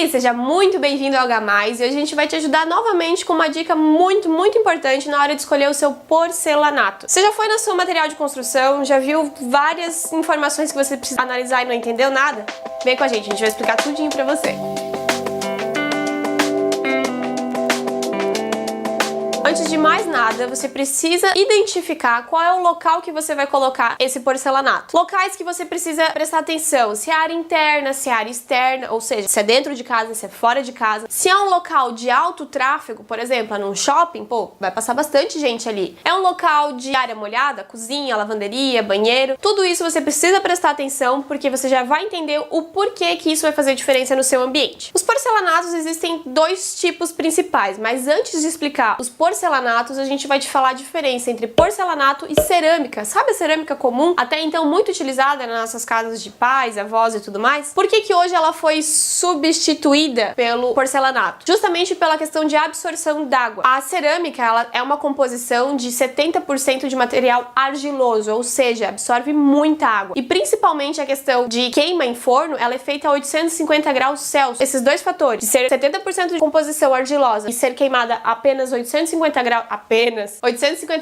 Gi, seja muito bem-vindo ao H+, e hoje a gente vai te ajudar novamente com uma dica muito importante na hora de escolher o seu porcelanato. Você já foi no seu material de construção, já viu várias informações que você precisa analisar e não entendeu nada? Vem com a gente vai explicar tudinho pra você. Antes de mais nada, você precisa identificar qual é o local que você vai colocar esse porcelanato. Locais que você precisa prestar atenção, se é área interna, se é área externa, ou seja, se é dentro de casa, se é fora de casa. Se é um local de alto tráfego, por exemplo, é num shopping, vai passar bastante gente ali. É um local de área molhada, cozinha, lavanderia, banheiro. Tudo isso você precisa prestar atenção, porque você já vai entender o porquê que isso vai fazer diferença no seu ambiente. Os porcelanatos existem dois tipos principais, mas antes de explicar os porcelanatos, a gente vai te falar a diferença entre porcelanato e cerâmica. Sabe a cerâmica comum? Até então muito utilizada nas nossas casas de pais, avós e tudo mais. Por que hoje ela foi substituída pelo porcelanato? Justamente pela questão de absorção d'água. A cerâmica, ela é uma composição de 70% de material argiloso, ou seja, absorve muita água. E principalmente a questão de queima em forno, ela é feita a 850 graus Celsius. Esses dois fatores, de ser 70% de composição argilosa e ser queimada apenas 850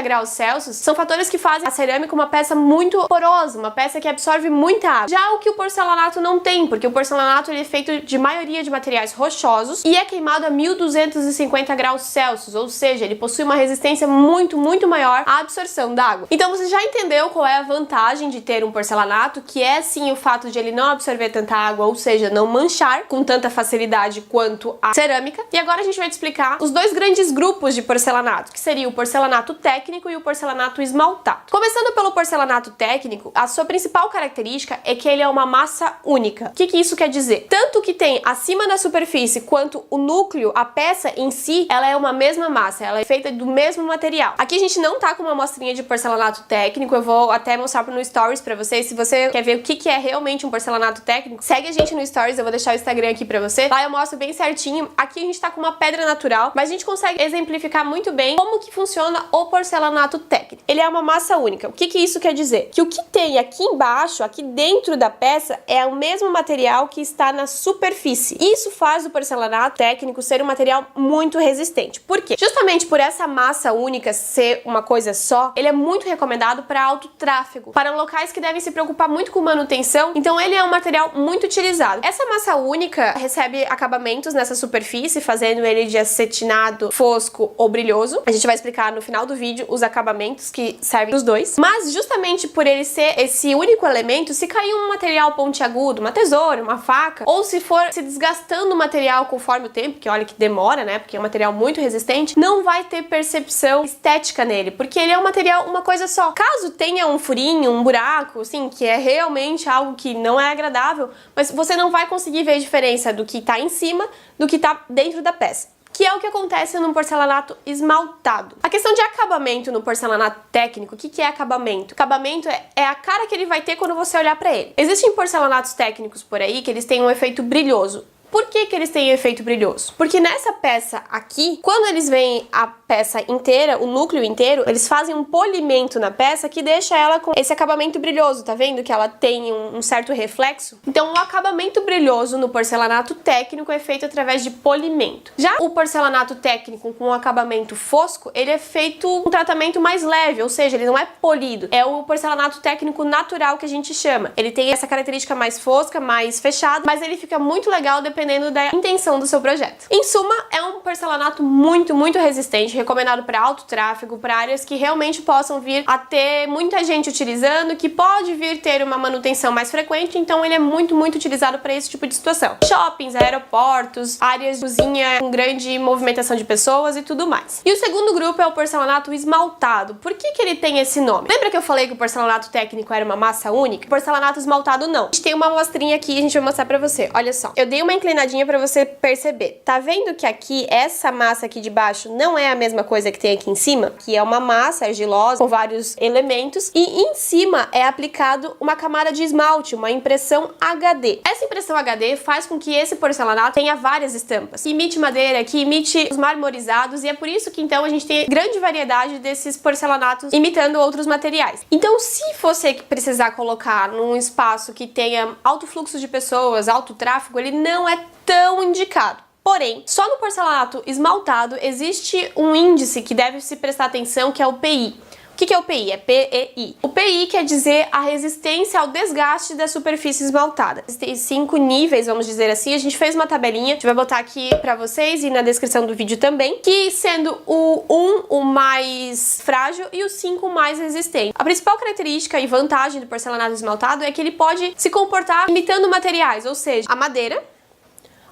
graus Celsius, são fatores que fazem a cerâmica uma peça muito porosa, uma peça que absorve muita água. Já o que o porcelanato não tem, porque o porcelanato ele é feito de maioria de materiais rochosos e é queimado a 1250 graus Celsius, ou seja, ele possui uma resistência muito maior à absorção da água. Então você já entendeu qual é a vantagem de ter um porcelanato, que é sim o fato de ele não absorver tanta água, ou seja, não manchar com tanta facilidade quanto a cerâmica. E agora a gente vai te explicar os dois grandes grupos de porcelanato, que seria o porcelanato técnico e o porcelanato esmaltado. Começando pelo porcelanato técnico, a sua principal característica é que ele é uma massa única. O que isso quer dizer? Tanto que tem acima da superfície quanto o núcleo, a peça em si, ela é uma mesma massa, ela é feita do mesmo material. Aqui a gente não tá com uma amostrinha de porcelanato técnico, eu vou até mostrar no Stories pra vocês. Se você quer ver o que é realmente um porcelanato técnico, segue a gente no Stories, eu vou deixar o Instagram aqui pra você. Lá eu mostro bem certinho. Aqui a gente tá com uma pedra natural, mas a gente consegue exemplificar muito bem como que funciona o porcelanato técnico. Ele é uma massa única. O que isso quer dizer? Que o que tem aqui embaixo, aqui dentro da peça, é o mesmo material que está na superfície. Isso faz o porcelanato técnico ser um material muito resistente. Por quê? Justamente por essa massa única ser uma coisa só, ele é muito recomendado para alto tráfego, para locais que devem se preocupar muito com manutenção, então ele é um material muito utilizado. Essa massa única recebe acabamentos nessa superfície, fazendo ele de acetinado, fosco ou brilhoso. A gente vai explicar no final do vídeo os acabamentos que servem dos dois. Mas justamente por ele ser esse único elemento, se cair um material pontiagudo, uma tesoura, uma faca, ou se for se desgastando o material conforme o tempo, que olha que demora, né, porque é um material muito resistente, não vai ter percepção estética nele, porque ele é um material, uma coisa só. Caso tenha um furinho, um buraco, assim, que é realmente algo que não é agradável, mas você não vai conseguir ver a diferença do que tá em cima do que tá dentro da peça, que é o que acontece no porcelanato esmaltado. A questão de acabamento no porcelanato técnico, o que é acabamento? Acabamento é a cara que ele vai ter quando você olhar para ele. Existem porcelanatos técnicos por aí que eles têm um efeito brilhoso. Por que eles têm efeito brilhoso? Porque nessa peça aqui, quando eles veem a peça inteira, o núcleo inteiro, eles fazem um polimento na peça que deixa ela com esse acabamento brilhoso, tá vendo? Que ela tem um certo reflexo. Então o acabamento brilhoso no porcelanato técnico é feito através de polimento. Já o porcelanato técnico com um acabamento fosco, ele é feito um tratamento mais leve, ou seja, ele não é polido. É o porcelanato técnico natural que a gente chama. Ele tem essa característica mais fosca, mais fechada, mas ele fica muito legal dependendo da intenção do seu projeto. Em suma, é um porcelanato muito resistente, recomendado para alto tráfego, para áreas que realmente possam vir a ter muita gente utilizando, que pode vir ter uma manutenção mais frequente, então ele é muito utilizado para esse tipo de situação. Shoppings, aeroportos, áreas de cozinha com grande movimentação de pessoas e tudo mais. E o segundo grupo é o porcelanato esmaltado. Por que ele tem esse nome? Lembra que eu falei que o porcelanato técnico era uma massa única? O porcelanato esmaltado não. A gente tem uma amostrinha aqui, a gente vai mostrar pra você. Olha só, eu dei uma inclinadinha pra você perceber. Tá vendo que aqui, essa massa aqui de baixo não é a mesma mesma coisa que tem aqui em cima, que é uma massa argilosa com vários elementos, e em cima é aplicado uma camada de esmalte, uma impressão HD. Essa impressão HD faz com que esse porcelanato tenha várias estampas, que imite madeira, que imite os marmorizados, e é por isso que então a gente tem grande variedade desses porcelanatos imitando outros materiais. Então, se você precisar colocar num espaço que tenha alto fluxo de pessoas, alto tráfego, ele não é tão indicado. Porém, só no porcelanato esmaltado existe um índice que deve se prestar atenção, que é o PI. O que é o PI? É PEI. O PI quer dizer a resistência ao desgaste da superfície esmaltada. Tem 5 níveis, vamos dizer assim. A gente fez uma tabelinha, a gente vai botar aqui pra vocês e na descrição do vídeo também, que sendo o 1 o mais frágil e o 5 o mais resistente. A principal característica e vantagem do porcelanato esmaltado é que ele pode se comportar imitando materiais, ou seja, a madeira.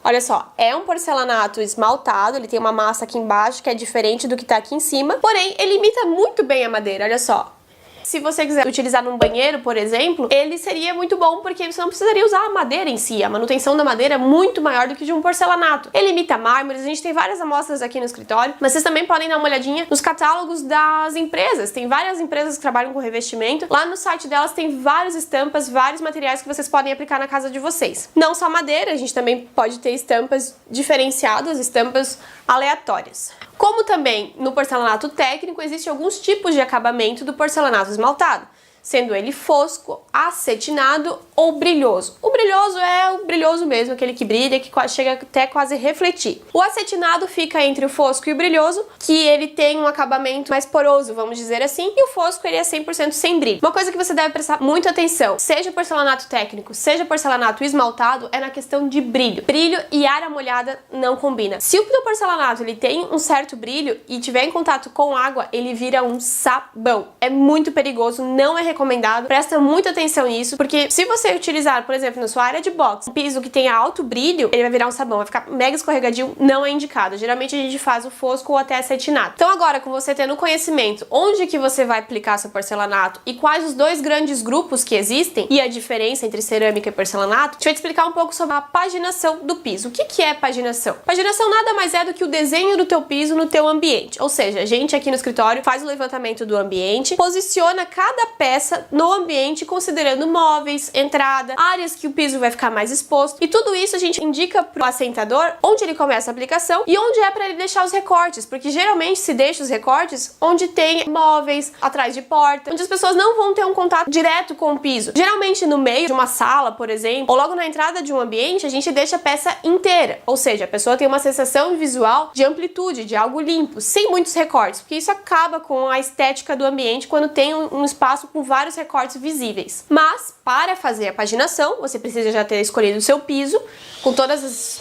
Olha só, é um porcelanato esmaltado, ele tem uma massa aqui embaixo que é diferente do que tá aqui em cima, porém ele imita muito bem a madeira, olha só. Se você quiser utilizar num banheiro, por exemplo, ele seria muito bom porque você não precisaria usar a madeira em si. A manutenção da madeira é muito maior do que de um porcelanato. Ele imita mármores, a gente tem várias amostras aqui no escritório, mas vocês também podem dar uma olhadinha nos catálogos das empresas. Tem várias empresas que trabalham com revestimento. Lá no site delas tem várias estampas, vários materiais que vocês podem aplicar na casa de vocês. Não só madeira, a gente também pode ter estampas diferenciadas, estampas aleatórias. Como também no porcelanato técnico, existem alguns tipos de acabamento do porcelanato esmaltado, sendo ele fosco, acetinado ou brilhoso. O brilhoso é o brilhoso mesmo, aquele que brilha, que chega até quase refletir. O acetinado fica entre o fosco e o brilhoso, que ele tem um acabamento mais poroso, vamos dizer assim, e o fosco ele é 100% sem brilho. Uma coisa que você deve prestar muita atenção, seja porcelanato técnico, seja porcelanato esmaltado, é na questão de brilho. Brilho e área molhada não combina. Se o teu porcelanato ele tem um certo brilho e tiver em contato com água, ele vira um sabão. É muito perigoso, não é recomendado. Presta muita atenção nisso, porque se você utilizar, por exemplo, na sua área de boxe, um piso que tenha alto brilho, ele vai virar um sabão, vai ficar mega escorregadio, não é indicado. Geralmente a gente faz o fosco ou até acetinado. Então agora, com você tendo conhecimento onde que você vai aplicar seu porcelanato e quais os dois grandes grupos que existem e a diferença entre cerâmica e porcelanato, a gente vai te explicar um pouco sobre a paginação do piso. O que é paginação? Paginação nada mais é do que o desenho do teu piso no teu ambiente. Ou seja, a gente aqui no escritório faz o levantamento do ambiente, posiciona cada peça no ambiente, considerando móveis, entrada, áreas que o piso vai ficar mais exposto, e tudo isso a gente indica pro assentador onde ele começa a aplicação e onde é para ele deixar os recortes, porque geralmente se deixa os recortes onde tem móveis, atrás de porta, onde as pessoas não vão ter um contato direto com o piso. Geralmente no meio de uma sala, por exemplo, ou logo na entrada de um ambiente, a gente deixa a peça inteira, ou seja, a pessoa tem uma sensação visual de amplitude, de algo limpo, sem muitos recortes, porque isso acaba com a estética do ambiente quando tem um espaço com vários recortes visíveis. Mas, para fazer a paginação, você precisa já ter escolhido o seu piso, com todas as...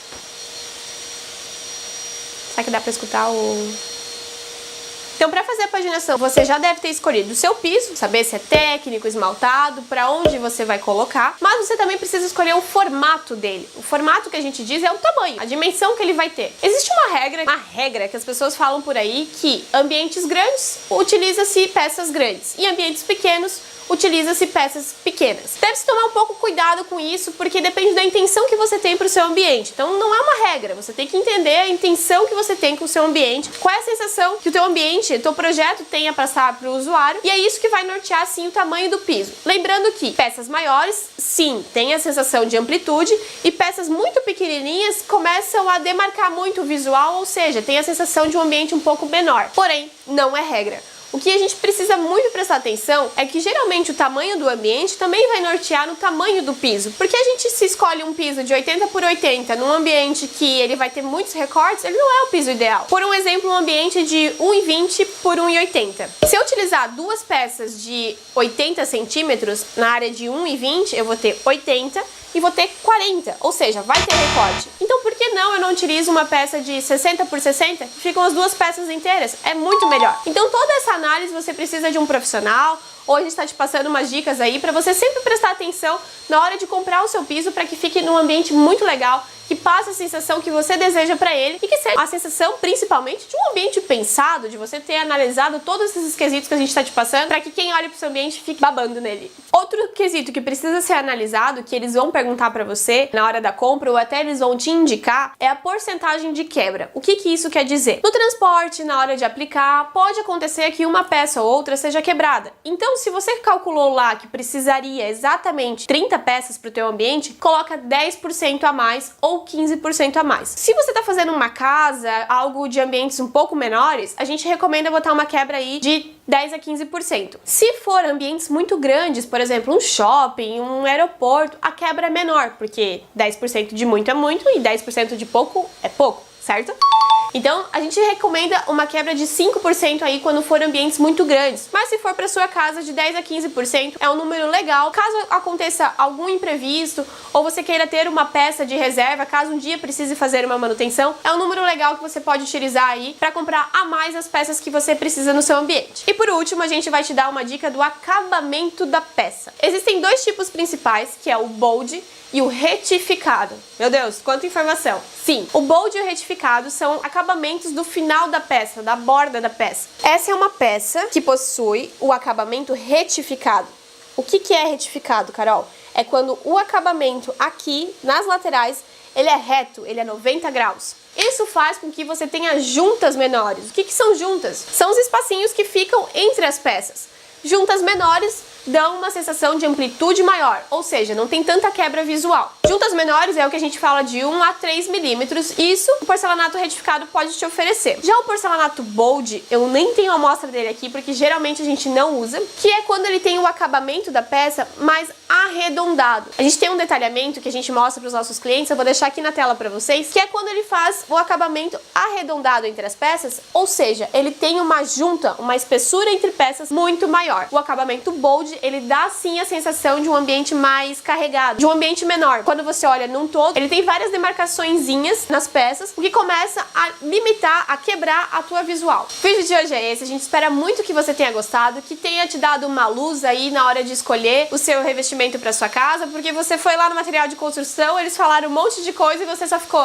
Será que dá pra escutar o... Então, para fazer a paginação, você já deve ter escolhido o seu piso, saber se é técnico, esmaltado, para onde você vai colocar, mas você também precisa escolher o formato dele. O formato que a gente diz é o tamanho, a dimensão que ele vai ter. Existe uma regra que as pessoas falam por aí, que ambientes grandes utiliza-se peças grandes e ambientes pequenos utiliza-se peças pequenas. Deve-se tomar um pouco cuidado com isso, porque depende da intenção que você tem para o seu ambiente. Então não é uma regra, você tem que entender a intenção que você tem com o seu ambiente, qual é a sensação que o teu ambiente, o teu projeto tem a passar para o usuário, e é isso que vai nortear sim o tamanho do piso. Lembrando que peças maiores, sim, tem a sensação de amplitude, e peças muito pequenininhas começam a demarcar muito o visual, ou seja, tem a sensação de um ambiente um pouco menor. Porém, não é regra. O que a gente precisa muito prestar atenção é que geralmente o tamanho do ambiente também vai nortear no tamanho do piso. Porque a gente se escolhe um piso de 80 por 80 num ambiente que ele vai ter muitos recortes, ele não é o piso ideal. Por um exemplo, um ambiente de 1,20 por 1,80. Se eu utilizar duas peças de 80 centímetros na área de 1,20, eu vou ter 80 e vou ter 40, ou seja, vai ter recorte. Então por que não eu não utilizo uma peça de 60 por 60? Ficam as duas peças inteiras, é muito melhor. Então toda essa análise você precisa de um profissional, ou a gente está te passando umas dicas aí para você sempre prestar atenção na hora de comprar o seu piso para que fique num ambiente muito legal, que passe a sensação que você deseja pra ele e que seja a sensação principalmente de um ambiente pensado, de você ter analisado todos esses quesitos que a gente tá te passando, pra que quem olha pro seu ambiente fique babando nele. Outro quesito que precisa ser analisado, que eles vão perguntar pra você na hora da compra ou até eles vão te indicar, é a porcentagem de quebra. O que isso quer dizer? No transporte, na hora de aplicar, pode acontecer que uma peça ou outra seja quebrada. Então, se você calculou lá que precisaria exatamente 30 peças para o teu ambiente, coloca 10% a mais ou 15% a mais. Se você está fazendo uma casa, algo de ambientes um pouco menores, a gente recomenda botar uma quebra aí de 10 a 15%. Se for ambientes muito grandes, por exemplo, um shopping, um aeroporto, a quebra é menor, porque 10% de muito é muito e 10% de pouco é pouco, certo? Então, a gente recomenda uma quebra de 5% aí quando for ambientes muito grandes. Mas se for para sua casa, de 10 a 15% é um número legal. Caso aconteça algum imprevisto ou você queira ter uma peça de reserva, caso um dia precise fazer uma manutenção, é um número legal que você pode utilizar aí para comprar a mais as peças que você precisa no seu ambiente. E por último, a gente vai te dar uma dica do acabamento da peça. Existem dois tipos principais, que é o bold e o retificado. Meu Deus, quanta informação! Sim, o bold e o retificado são acabamentos do final da peça, da borda da peça. Essa é uma peça que possui o acabamento retificado. O que é retificado, Carol? É quando o acabamento aqui, nas laterais, ele é reto, ele é 90 graus. Isso faz com que você tenha juntas menores. O que são juntas? São os espacinhos que ficam entre as peças. Juntas menores dão uma sensação de amplitude maior, ou seja, não tem tanta quebra visual. Juntas menores é o que a gente fala de 1 a 3 milímetros, isso o porcelanato retificado pode te oferecer. Já o porcelanato bold, eu nem tenho a amostra dele aqui, porque geralmente a gente não usa, que é quando ele tem o acabamento da peça mais arredondado. A gente tem um detalhamento que a gente mostra para os nossos clientes, eu vou deixar aqui na tela para vocês, que é quando ele faz o acabamento arredondado entre as peças, ou seja, ele tem uma junta, uma espessura entre peças muito maior. O acabamento bold, ele dá sim a sensação de um ambiente mais carregado, de um ambiente menor. Quando você olha num todo, ele tem várias demarcaçõezinhas nas peças, o que começa a limitar, a quebrar a tua visual. O vídeo de hoje é esse, a gente espera muito que você tenha gostado, que tenha te dado uma luz aí na hora de escolher o seu revestimento para sua casa, porque você foi lá no material de construção, eles falaram um monte de coisa e você só ficou,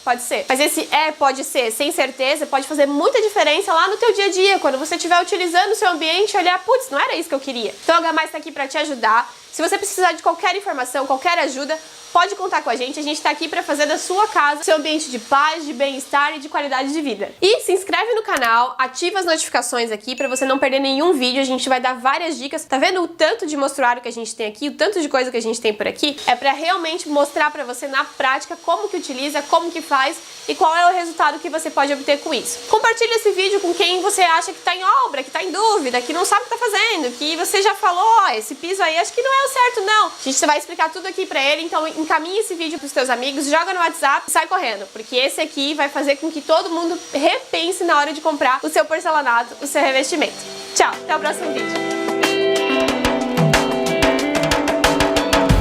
pode ser. Mas esse pode ser, sem certeza, pode fazer muita diferença lá no teu dia a dia, quando você estiver utilizando o seu ambiente e olhar, putz, não era isso que eu queria. Então a H+ tá aqui para te ajudar. Se você precisar de qualquer informação, qualquer ajuda, pode contar com a gente tá aqui para fazer da sua casa seu ambiente de paz, de bem-estar e de qualidade de vida. E se inscreve no canal, ativa as notificações aqui para você não perder nenhum vídeo, a gente vai dar várias dicas. Tá vendo o tanto de mostruário que a gente tem aqui, o tanto de coisa que a gente tem por aqui? É para realmente mostrar para você na prática como que utiliza, como que faz e qual é o resultado que você pode obter com isso. Compartilha esse vídeo com quem você acha que tá em obra, que tá em dúvida, que não sabe o que tá fazendo, que você já falou, ó, esse piso aí acho que não é o certo não. A gente vai explicar tudo aqui pra ele, então encaminhe esse vídeo pros teus amigos, joga no WhatsApp e sai correndo, porque esse aqui vai fazer com que todo mundo repense na hora de comprar o seu porcelanato, o seu revestimento. Tchau, até o próximo vídeo.